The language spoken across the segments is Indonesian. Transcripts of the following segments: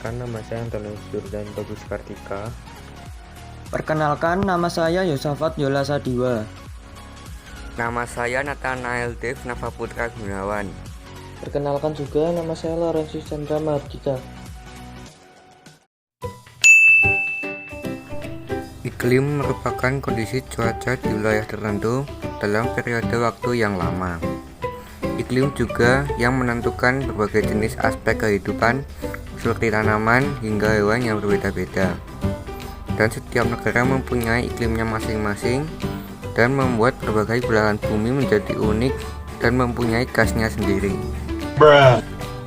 Perkenalkan, nama saya Antonius Jordan Bagus Kartika. Perkenalkan, nama saya Yosafat Yola Sadiwa. Nama saya Nathanael Dev Navaputra Gunawan. Perkenalkan juga, nama saya Laurentius Chandra Mahardika. Iklim merupakan kondisi cuaca di wilayah tertentu dalam periode waktu yang lama. Iklim juga yang menentukan berbagai jenis aspek kehidupan seperti tanaman hingga hewan yang berbeda-beda. Dan setiap negara mempunyai iklimnya masing-masing dan membuat berbagai belahan bumi menjadi unik dan mempunyai khasnya sendiri.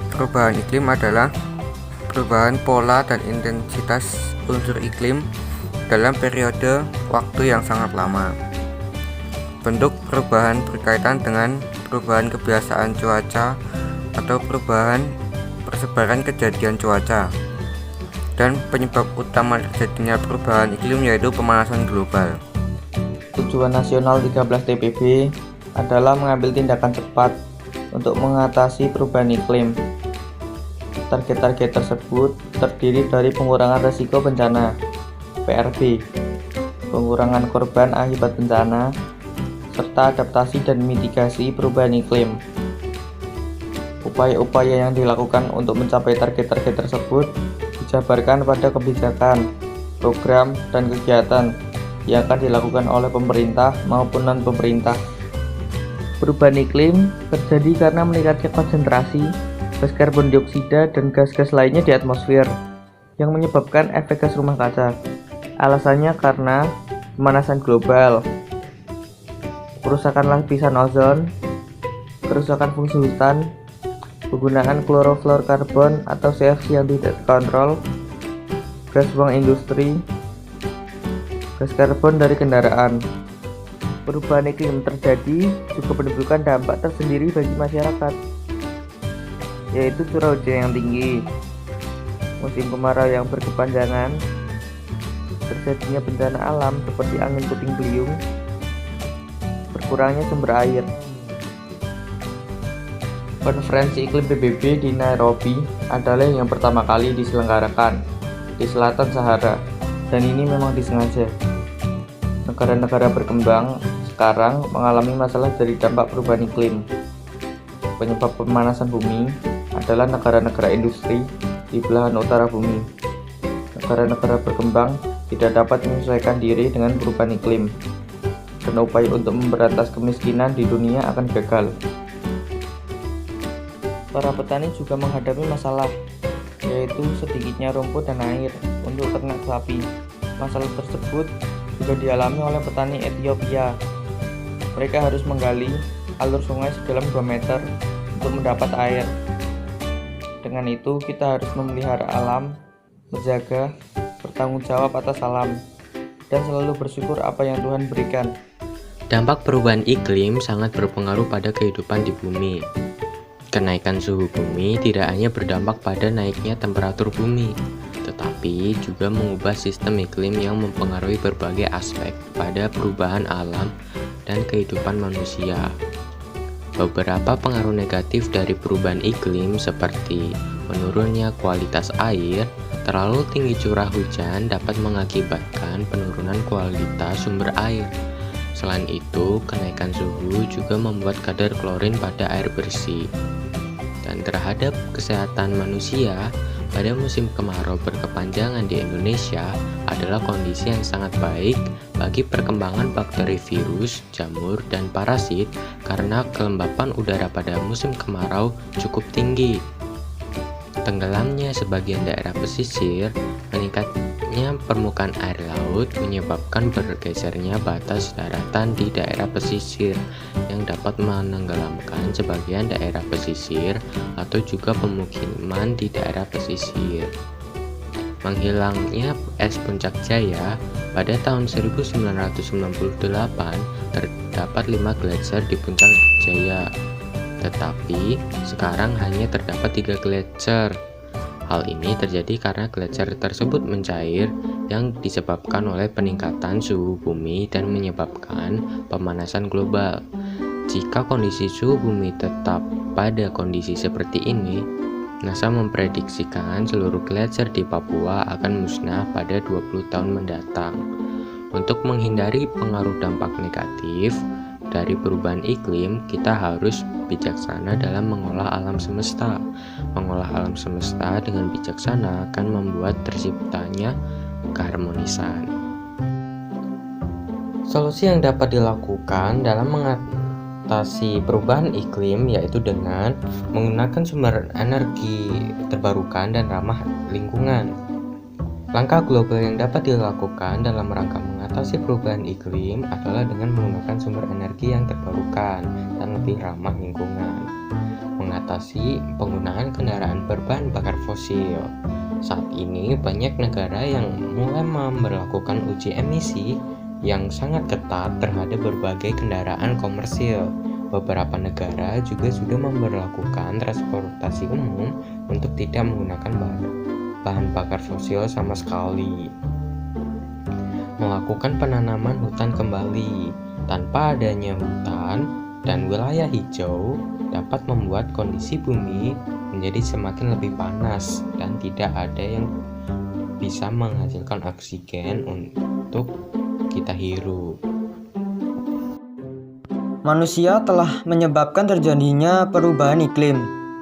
Perubahan iklim adalah perubahan pola dan intensitas unsur iklim dalam periode waktu yang sangat lama. Bentuk perubahan berkaitan dengan perubahan kebiasaan cuaca atau perubahan persebaran kejadian cuaca. Dan penyebab utama terjadinya perubahan iklim yaitu pemanasan global. Tujuan nasional 13 TPB adalah mengambil tindakan cepat untuk mengatasi perubahan iklim. Target-target tersebut terdiri dari pengurangan risiko bencana (PRB), pengurangan korban akibat bencana, serta adaptasi dan mitigasi perubahan iklim. Upaya-upaya yang dilakukan untuk mencapai target-target tersebut dijabarkan pada kebijakan, program, dan kegiatan yang akan dilakukan oleh pemerintah maupun non-pemerintah. Perubahan iklim terjadi karena meningkatnya konsentrasi gas karbon dioksida dan gas-gas lainnya di atmosfer yang menyebabkan efek gas rumah kaca. Alasannya karena pemanasan global, kerusakan lapisan ozon, kerusakan fungsi hutan, penggunaan klorofluorkarbon atau CFC yang tidak terkontrol, gas buang industri, gas karbon dari kendaraan. Perubahan iklim terjadi juga menimbulkan dampak tersendiri bagi masyarakat, yaitu curah hujan yang tinggi, musim kemarau yang berkepanjangan, terjadinya bencana alam seperti angin puting beliung, berkurangnya sumber air. Konferensi iklim PBB di Nairobi adalah yang pertama kali diselenggarakan di selatan Sahara, dan ini memang disengaja. Negara-negara berkembang sekarang mengalami masalah dari dampak perubahan iklim. Penyebab pemanasan bumi adalah negara-negara industri di belahan utara bumi. Negara-negara berkembang tidak dapat menyesuaikan diri dengan perubahan iklim, dan upaya untuk memberantas kemiskinan di dunia akan gagal. Para petani juga menghadapi masalah, yaitu sedikitnya rumput dan air untuk ternak sapi. Masalah tersebut juga dialami oleh petani Ethiopia. Mereka harus menggali alur sungai sedalam 2 meter untuk mendapat air. Dengan itu, kita harus memelihara alam, menjaga, bertanggung jawab atas alam, dan selalu bersyukur apa yang Tuhan berikan. Dampak perubahan iklim sangat berpengaruh pada kehidupan di bumi. Kenaikan suhu bumi tidak hanya berdampak pada naiknya temperatur bumi, tetapi juga mengubah sistem iklim yang mempengaruhi berbagai aspek pada perubahan alam dan kehidupan manusia. Beberapa pengaruh negatif dari perubahan iklim seperti menurunnya kualitas air, terlalu tinggi curah hujan dapat mengakibatkan penurunan kualitas sumber air. Selain itu, kenaikan suhu juga membuat kadar klorin pada air bersih. Dan terhadap kesehatan manusia, pada musim kemarau berkepanjangan di Indonesia adalah kondisi yang sangat baik bagi perkembangan bakteri, virus, jamur, dan parasit karena kelembapan udara pada musim kemarau cukup tinggi. Tenggelamnya sebagian daerah pesisir, meningkatnya permukaan air laut menyebabkan bergesernya batas daratan di daerah pesisir yang dapat menenggelamkan sebagian daerah pesisir atau juga pemukiman di daerah pesisir. Menghilangnya es Puncak Jaya pada tahun 1998 terdapat 5 gletser di Puncak Jaya. Tetapi sekarang hanya terdapat 3 gletser. Hal ini terjadi karena gletser tersebut mencair yang disebabkan oleh peningkatan suhu bumi dan menyebabkan pemanasan global. Jika kondisi suhu bumi tetap pada kondisi seperti ini, NASA memprediksikan seluruh gletser di Papua akan musnah pada 20 tahun mendatang. Untuk menghindari pengaruh dampak negatif dari perubahan iklim, kita harus bijaksana dalam mengolah alam semesta. Mengolah alam semesta dengan bijaksana akan membuat terciptanya keharmonisan. Solusi yang dapat dilakukan dalam mengatasi perubahan iklim yaitu dengan menggunakan sumber energi terbarukan dan ramah lingkungan. Langkah global yang dapat dilakukan dalam rangka mengatasi perubahan iklim adalah dengan menggunakan sumber energi yang terbarukan dan lebih ramah lingkungan. Mengatasi penggunaan kendaraan berbahan bakar fosil. Saat ini banyak negara yang mulai memberlakukan uji emisi yang sangat ketat terhadap berbagai kendaraan komersil. Beberapa negara juga sudah memberlakukan transportasi umum untuk tidak menggunakan bahan bakar fosil sama sekali. Melakukan penanaman hutan kembali. Tanpa adanya hutan dan wilayah hijau dapat membuat kondisi bumi menjadi semakin lebih panas dan tidak ada yang bisa menghasilkan oksigen untuk kita hirup. Manusia telah menyebabkan terjadinya perubahan iklim,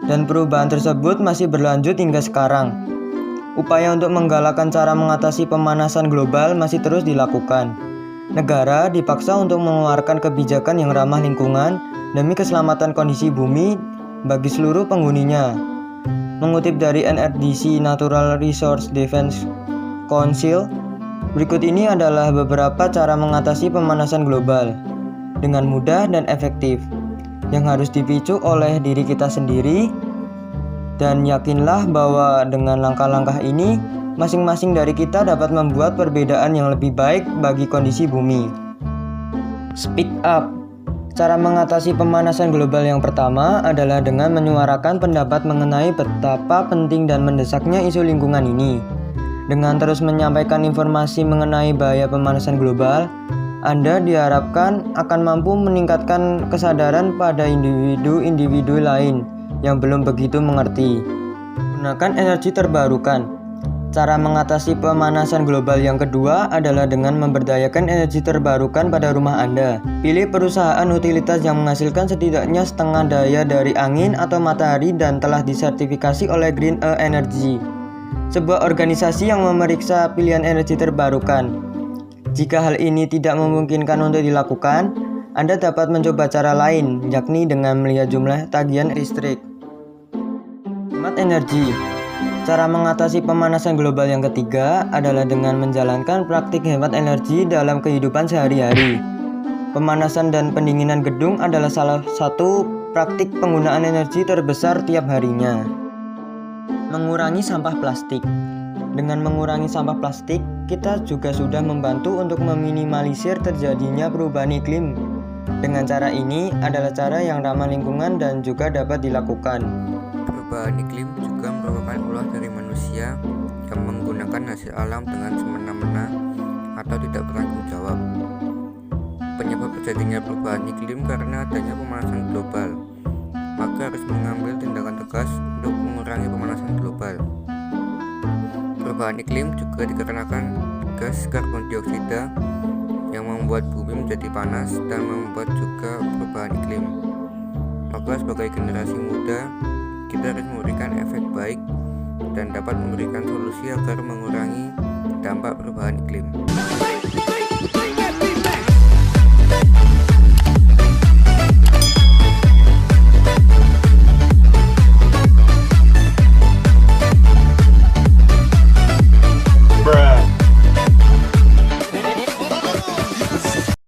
dan perubahan tersebut masih berlanjut hingga sekarang. Upaya untuk menggalakkan cara mengatasi pemanasan global masih terus dilakukan. Negara dipaksa untuk mengeluarkan kebijakan yang ramah lingkungan demi keselamatan kondisi bumi bagi seluruh penghuninya. Mengutip dari NRDC Natural Resource Defense Council, berikut ini adalah beberapa cara mengatasi pemanasan global dengan mudah dan efektif yang harus dipicu oleh diri kita sendiri. Dan yakinlah bahwa dengan langkah-langkah ini, masing-masing dari kita dapat membuat perbedaan yang lebih baik bagi kondisi bumi. Speak up. Cara mengatasi pemanasan global yang pertama adalah dengan menyuarakan pendapat mengenai betapa penting dan mendesaknya isu lingkungan ini. Dengan terus menyampaikan informasi mengenai bahaya pemanasan global, Anda diharapkan akan mampu meningkatkan kesadaran pada individu-individu lain yang belum begitu mengerti. Gunakan energi terbarukan. Cara mengatasi pemanasan global yang kedua adalah dengan memberdayakan energi terbarukan pada rumah Anda. Pilih perusahaan utilitas yang menghasilkan setidaknya setengah daya dari angin atau matahari dan telah disertifikasi oleh Green Energy, sebuah organisasi yang memeriksa pilihan energi terbarukan. Jika hal ini tidak memungkinkan untuk dilakukan, Anda dapat mencoba cara lain, yakni dengan melihat jumlah tagihan listrik. Hemat energi. Cara mengatasi pemanasan global yang ketiga adalah dengan menjalankan praktik hemat energi dalam kehidupan sehari-hari. Pemanasan dan pendinginan gedung adalah salah satu praktik penggunaan energi terbesar tiap harinya. Mengurangi sampah plastik. Dengan mengurangi sampah plastik, kita juga sudah membantu untuk meminimalisir terjadinya perubahan iklim. Dengan cara ini adalah cara yang ramah lingkungan dan juga dapat dilakukan. Perubahan iklim juga merupakan ulah dari manusia yang menggunakan hasil alam dengan semena-mena atau tidak bertanggung jawab. Penyebab terjadinya perubahan iklim karena adanya pemanasan global, maka harus mengambil tindakan tegas untuk mengurangi pemanasan global. Perubahan iklim juga dikarenakan gas karbon dioksida yang membuat bumi menjadi panas dan membuat juga perubahan iklim. Maka sebagai generasi muda, kita harus memberikan efek baik dan dapat memberikan solusi agar mengurangi dampak perubahan iklim.